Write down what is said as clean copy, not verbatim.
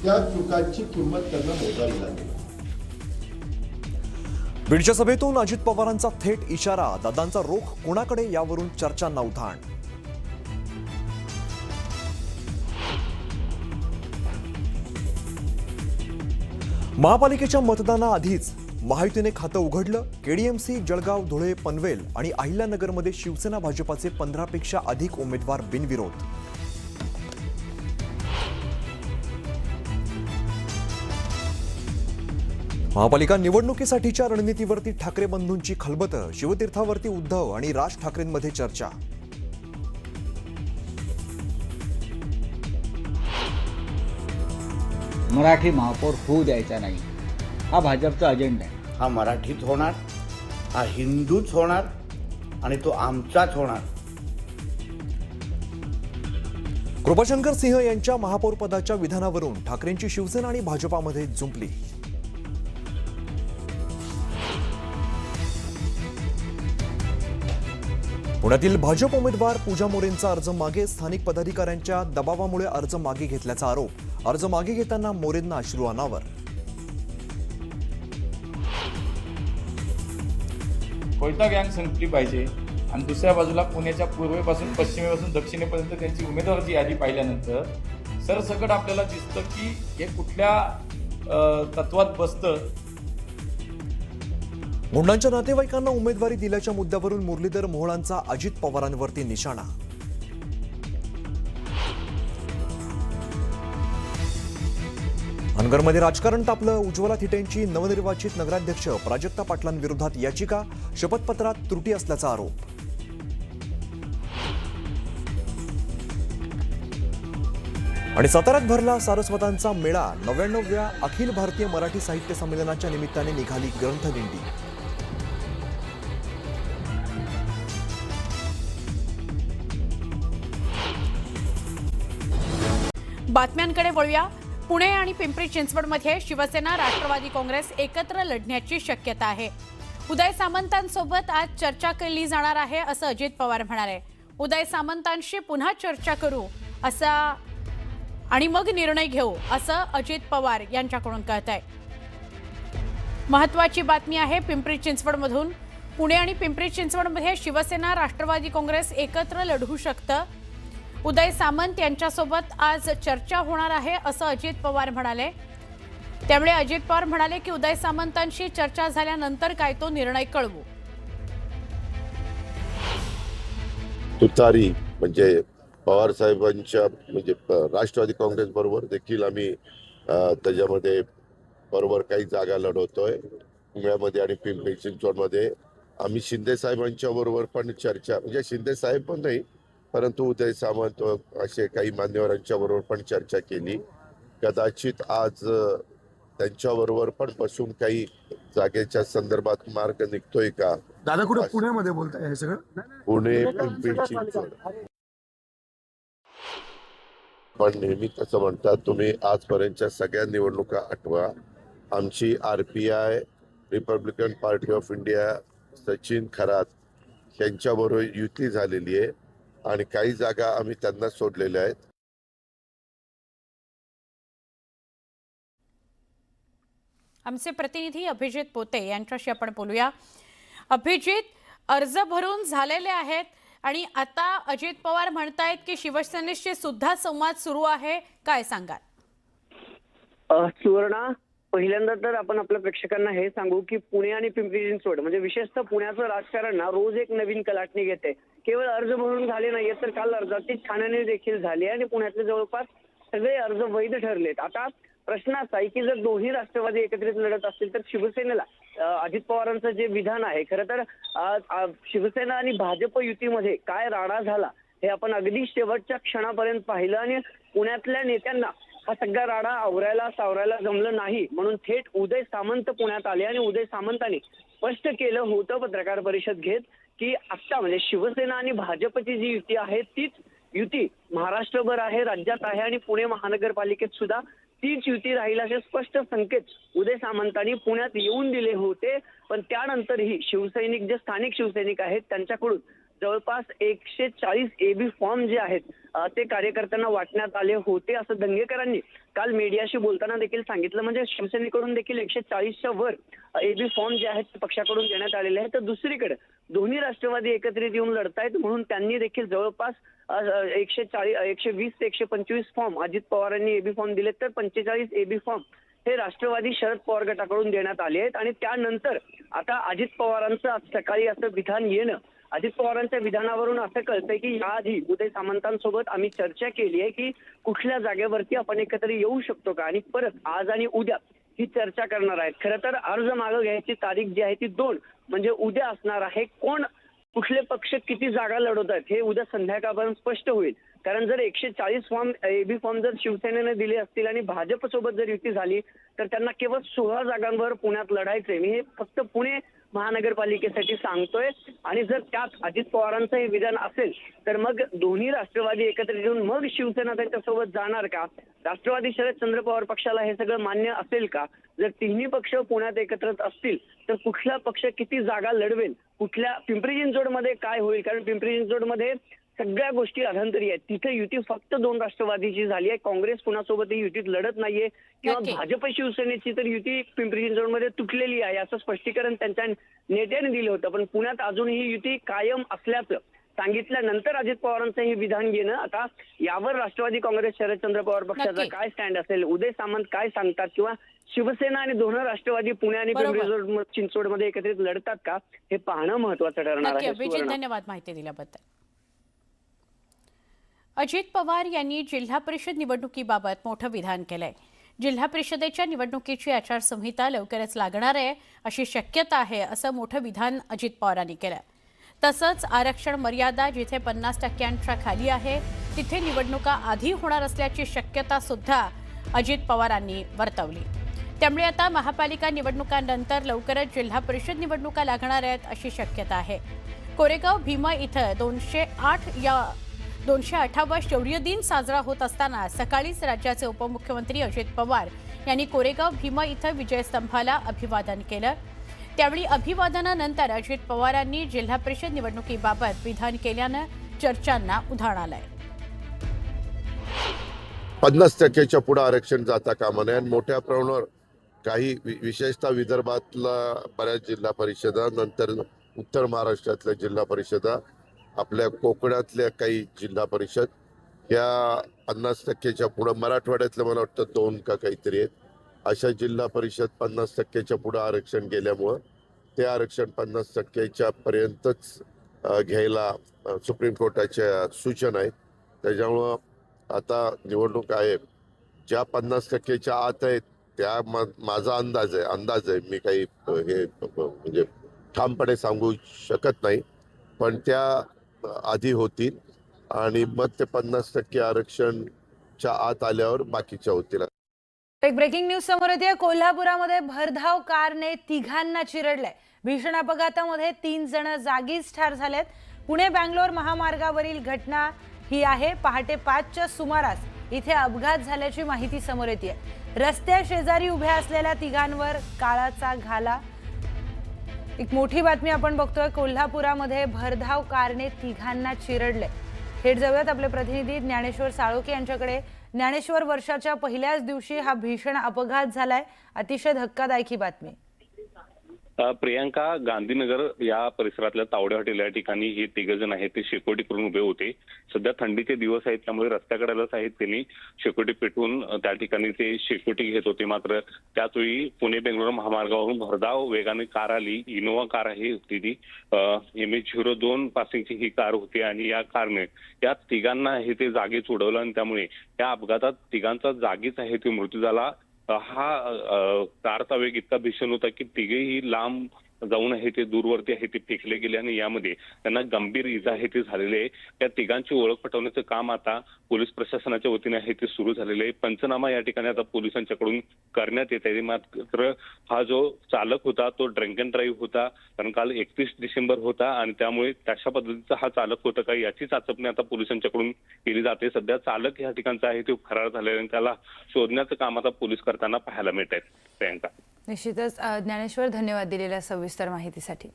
त्या चुकांची किंमत त्यांना मोजावी लागेल. बीडच्या सभेतून अजित पवारांचा थेट इशारा, दादांचा रोख कोणाकडे यावरून चर्चांना उधाण. महापालिकेच्या मतदानाआधीच महायुतीने खातं उघडलं. केडीएमसी, जळगाव, धुळे, पनवेल आणि अहिल्यानगरमध्ये शिवसेना भाजपाचे 15 पेक्षा अधिक उमेदवार बिनविरोध. महापालिका निवडणुकीसाठीच्या रणनीतीवरती ठाकरे बंधूंची खलबतं. शिवतीर्थावरती उद्धव आणि राज ठाकरेंमध्ये चर्चा. मराठी महापौर होऊ द्यायचा नाही, हा भाजपचा अजेंडा आहे. हा मराठीत होणार, हा हिंदूच होणार आणि तो आमचाच होणार. कृपाशंकर सिंह यांच्या महापौर पदाच्या विधानावरून ठाकरेंची शिवसेना आणि भाजपामध्ये जुंपली. पुण्यातील भाजप उमेदवार पूजा मोरेंचा अर्ज मागे. स्थानिक पदाधिकाऱ्यांच्या दबावामुळे अर्ज मागे घेतल्याचा आरोप. अर्ज मागे घेताना मोरेंना अश्रू अनावर. कोयता गँग संपली पाहिजे आणि दुसऱ्या बाजूला पुण्याच्या पूर्वेपासून पश्चिमेपासून दक्षिणेपर्यंत त्यांची उमेदवाराची यादी पाहिल्यानंतर सरसकट आपल्याला दिसतं की हे कुठल्या तत्वात बसतं. मुंडांच्या नातेवाईकांना उमेदवारी दिल्याच्या मुद्द्यावरून मुरलीधर मोहोळांचा अजित पवारांवरती निशाणा. अनगरमध्ये राजकारण तापलं. उज्ज्वला थिटेंची नवनिर्वाचित नगराध्यक्ष प्राजक्ता पाटलांविरोधात याचिका. शपथपत्रात त्रुटी असल्याचा आरोप. आणि साताऱ्यात भरला सारस्वतांचा मेळा. 99व्या अखिल भारतीय मराठी साहित्य संमेलनाच्या निमित्ताने निघाली ग्रंथदिंडी. बातम्यांकडे वळूया. पुणे आणि पिंपरी चिंचवडमध्ये शिवसेना राष्ट्रवादी काँग्रेस एकत्र लढण्याची शक्यता आहे. उदय सामंतांसोबत आज चर्चा केली जाणार आहे असं अजित पवार म्हणाले. उदय सामंतांशी पुन्हा चर्चा करू असा आणि मग निर्णय घेऊ असं अजित पवार यांच्याकडून कळतंय. महत्त्वाची बातमी आहे पिंपरी चिंचवडमधून. पुणे आणि पिंपरी चिंचवडमध्ये शिवसेना राष्ट्रवादी काँग्रेस एकत्र लढू शकतं. उदय सामंत यांच्यासोबत आज चर्चा होणार आहे असं अजित पवार म्हणाले. त्यामुळे अजित पवार म्हणाले की उदय सामंतांशी चर्चा झाल्यानंतर काय तो निर्णय कळवू. तुतारी म्हणजे पवार साहेबांच्या म्हणजे राष्ट्रवादी काँग्रेस बरोबर देखील आम्ही त्याच्यामध्ये बरोबर काही जागा लढवतोय. पुण्यामध्ये आणि पिंपरी चिंचवडमध्ये आम्ही शिंदे साहेबांच्या बरोबर पण चर्चा म्हणजे शिंदे साहेब पण नाही परंतु उदय सामंत असे काही मान्यवरांच्या बरोबर पण चर्चा केली. कदाचित आज त्यांच्याबरोबर पण बसून काही जागेच्या संदर्भात मार्ग निघतोय का. दादा कुठे पुण्यामध्ये बोलताय हे सगळं. पुणे पिंपरी चिंचवड पण नेहमी कसं म्हणतात तुम्ही आजपर्यंतच्या सगळ्या निवडणुका आठवा. आमची RPI Republican party of India Sachin Kharat यांच्याबरोबर युती झालेली आहे आणि काही जागा आम्ही त्यांना सोडलेल्या आहेत. आमचे प्रतिनिधी अभिजित पोते यांच्याशी आपण बोलूया. अभिजित, अर्ज भरून झालेले आहेत आणि आता अजित पवार म्हणतायत की शिवसेनेशी सुद्धा संवाद सुरू आहे, काय सांगाल? सुवर्णा, पहिल्यांदा तर आपण आपल्या प्रेक्षकांना हे सांगू की पुणे आणि पिंपरी चिंचवड म्हणजे विशेषतः पुण्याचं राजकारण ना रोज एक नवीन कलाटणी घेते. केवळ अर्ज भरून झाले नाहीये तर काल अर्जाची छाननी देखील झाली आणि पुण्यातले जवळपास सगळे अर्ज वैध ठरलेत. आता प्रश्न असा आहे की जर दोन्ही राष्ट्रवादी एकत्रित लढत असतील तर शिवसेनेला अजित पवारांचं जे विधान आहे खरं तर शिवसेना आणि भाजप युतीमध्ये काय राडा झाला हे आपण अगदी शेवटच्या क्षणापर्यंत पाहिलं आणि पुण्यातल्या नेत्यांना हा सगळा राडा आवरायला सावरायला जमलं नाही म्हणून थेट उदय सामंत पुण्यात आले आणि उदय सामंतांनी स्पष्ट केलं होतं पत्रकार परिषद घेत की आता म्हणजे शिवसेना आणि भाजपची जी युती आहे तीच युती महाराष्ट्रभर आहे, राज्यात आहे आणि पुणे महानगरपालिकेत सुद्धा तीच युती राहील असे स्पष्ट संकेत उदय सामंतांनी पुण्यात येऊन दिले होते. पण त्यानंतरही शिवसैनिक जे स्थानिक शिवसैनिक आहेत त्यांच्याकडून जवळपास 140 एबी फॉर्म जे आहेत ते कार्यकर्त्यांना वाटण्यात आले होते असं दंगेकरांनी काल मीडियाशी बोलताना देखील सांगितलं. म्हणजे शिवसेनेकडून देखील 140च्या वर एबी फॉर्म जे आहेत ते पक्षाकडून देण्यात आलेले आहेत. तर दुसरीकडे दोन्ही राष्ट्रवादी एकत्रित येऊन लढतायत म्हणून त्यांनी देखील जवळपास 120 ते 125 फॉर्म अजित पवारांनी एबी फॉर्म दिलेत, तर 45 एबी फॉर्म हे राष्ट्रवादी शरद पवार गटाकडून देण्यात आले आहेत. आणि त्यानंतर आता अजित पवारांचं आज सकाळी असं विधान येणं, अजित पवारांच्या विधानावरून असं कळतंय की याआधी उदय सामंतांसोबत आम्ही चर्चा केली आहे की कुठल्या जागेवरती आपण एकत्र येऊ शकतो का, आणि परत आज आणि उद्या ही चर्चा करणार आहेत. खरं तर अर्ज मागं घ्यायची तारीख जी आहे ती 2 म्हणजे उद्या असणार आहे. कोण कुठले पक्ष किती जागा लढवत आहेत हे उद्या संध्याकाळपर्यंत स्पष्ट होईल. कारण जर 140 फॉर्म एबी फॉर्म जर शिवसेनेने दिले असतील आणि भाजपसोबत जर युती झाली तर त्यांना केवळ 16 जागांवर पुण्यात लढायचंय. मी हे फक्त पुणे महानगरपालिकेसाठी सांगतोय. आणि जर त्यात अजित पवारांचं हे विधान असेल तर मग दोन्ही राष्ट्रवादी एकत्रित येऊन मग शिवसेना त्यांच्यासोबत जाणार का? राष्ट्रवादी शरदचंद्र पवार पक्षाला हे सगळं मान्य असेल का? जर तिन्ही पक्ष पुण्यात एकत्र असतील तर कुठला पक्ष किती जागा लढवेल, कुठल्या पिंपरी चिंचवडमध्ये काय होईल? कारण पिंपरी चिंचवडमध्ये सगळ्या गोष्टी अधांतरी आहेत. तिथे युती फक्त 2 राष्ट्रवादीची झाली आहे. काँग्रेस कुणासोबतही युतीत लढत नाहीये किंवा नक्की. भाजप शिवसेनेची तर युती पिंपरी चिंचवडमध्ये तुटलेली आहे असं स्पष्टीकरण त्यांच्या नेत्याने दिलं होतं. पण पुण्यात अजूनही युती कायम असल्याचं सांगितल्यानंतर अजित पवारांचं हे विधान येणं, आता यावर राष्ट्रवादी काँग्रेस शरदचंद्र पवार पक्षाचा नक्की. काय स्टँड असेल, उदय सामंत काय सांगतात, किंवा शिवसेना आणि दोन राष्ट्रवादी पुणे आणि बरोबर. पिंपरी चिंचवडमध्ये एकत्रित लढतात का, हे पाहणं महत्वाचं ठरणार नक्की आहे. अभिजित, सुवर्णा. धन्यवाद माहिती दिल्याबद्दल. अजित पवार यांनी जिल्हा परिषद निवडणुकीबाबत मोठं विधान केलंय. जिल्हा परिषदेच्या निवडणुकीची आचारसंहिता लवकरच लागणार आहे अशी शक्यता आहे असं मोठं विधान अजित पवारांनी केलं. तसंच आरक्षण मर्यादा जिथे 50% खाली आहे तिथे निवडणुका आधी होणार असल्याची शक्यता सुद्धा अजित पवारांनी वर्तवली. त्यामुळे आता महापालिका निवडणुकांनंतर लवकरच जिल्हा परिषद निवडणुका लागणार आहेत अशी शक्यता आहे. कोरेगाव भीमा इथं 208वा शौर्य दिन साजरा होत असताना सकाळीच राज्याचे उपमुख्यमंत्री अजित पवार यांनी कोरेगाव भीमा इथं विजयस्तंभाला अभिवादन केलं. त्यावेळी अभिवादनानंतर अजित पवारांनी जिल्हा परिषद निवडणुकीबाबत विधान केल्यानं चर्चांना उधाण आलंय. 50% पुढे आरक्षण जाता कामा नये आणि मोठ्या प्रमाणावर काही विशेषतः विदर्भातला बऱ्याच जिल्हा परिषदा, नंतर उत्तर महाराष्ट्रातल्या जिल्हा परिषदा, आपल्या कोकणातल्या काही जिल्हा परिषद या 50%च्या पुढे, मराठवाड्यातल्या मला वाटतं 2 का काहीतरी आहेत अशा जिल्हा परिषद 50%च्या पुढे आरक्षण गेल्यामुळं ते आरक्षण 50%च्या पर्यंतच घ्यायला सुप्रीम कोर्टाच्या सूचना आहेत. त्याच्यामुळं आता निवडणूक आहे ज्या 50%च्या आत आहेत त्या माझा अंदाज आहे, मी काही हे म्हणजे ठामपणे सांगू शकत नाही, पण त्या आधी होतील आणि मग ते 50% आरक्षणच्या आत आल्यावर बाकीच्या होतील. एक ब्रेकिंग न्यूज समोर येते. कोल्हापुरामध्ये भरधाव कारने तिघांना चिरडलंय. भीषण अपघातामध्ये 3 जण जागीच ठार झालेत. पुणे बँगलोर महामार्गावरील घटना ही आहे. पहाटे 5च्या सुमारास इथे अपघात झाल्याची माहिती समोर येते. रस्त्या शेजारी उभ्या असलेल्या तिघांवर काळाचा घाला. एक मोठी बातमी आपण बघतोय. कोल्हापुरामध्ये भरधाव कारने तिघांना चिरडले. थेट जाऊयात आपले प्रतिनिधी ज्ञानेश्वर साळोखे यांच्याकडे. ज्ञानेश्वर, वर्षाच्या पहिल्याच दिवशी हा भीषण अपघात झालाय. अतिशय धक्कादायक ही बातमी. प्रियांका, गांधीनगर या परिसरातल्या तावडे हॉटेल या ठिकाणी हे 3 जण आहेत ते शेकोटी करून उभे होते. सध्या थंडीचे दिवस आहेत त्यामुळे रस्त्याकडेलाच आहेत त्यांनी शेकोटी पेटवून त्या ठिकाणी ते शेकोटी घेत होते. मात्र त्याचवेळी पुणे बेंगलोर महामार्गावरून भरधाव वेगाने कार आली. इनोव्हा कार आहे होती ती MH02 पासिंगची ही कार होती आणि या कारने या तिघांना हे ते जागीच उडवलं आणि त्यामुळे या अपघातात तिघांचा जागीच आहे ते मृत्यू झाला. हा कारचा वेग इतका भीषण होता की तिघेही लांब जाऊन आहे ते दूरवरती आहे ते फेकले गेले आणि यामध्ये त्यांना गंभीर इजा आहे ते झालेले आहे. त्या तिघांची ओळख पटवण्याचं काम आता पोलीस प्रशासनाच्या वतीने आहे ते सुरू झालेले आहे. पंचनामा या ठिकाणी आता पोलिसांच्याकडून करण्यात येत आहे. मात्र हा जो चालक होता तो ड्रिंक अँड ड्राईव्ह होता, कारण काल 31 डिसेंबर होता आणि त्यामुळे तशा पद्धतीचा हा चालक होता का याची चाचपणी आता पोलिसांच्याकडून केली जाते. सध्या चालक या ठिकाणचा आहे तो फरार झालेला आणि त्याला शोधण्याचं काम आता पोलीस करताना पाहायला मिळत आहेत. प्रियांका, निश्चितच ज्ञानेश्वर, धन्यवाद दिलेल्या सविस्तर माहितीसाठी.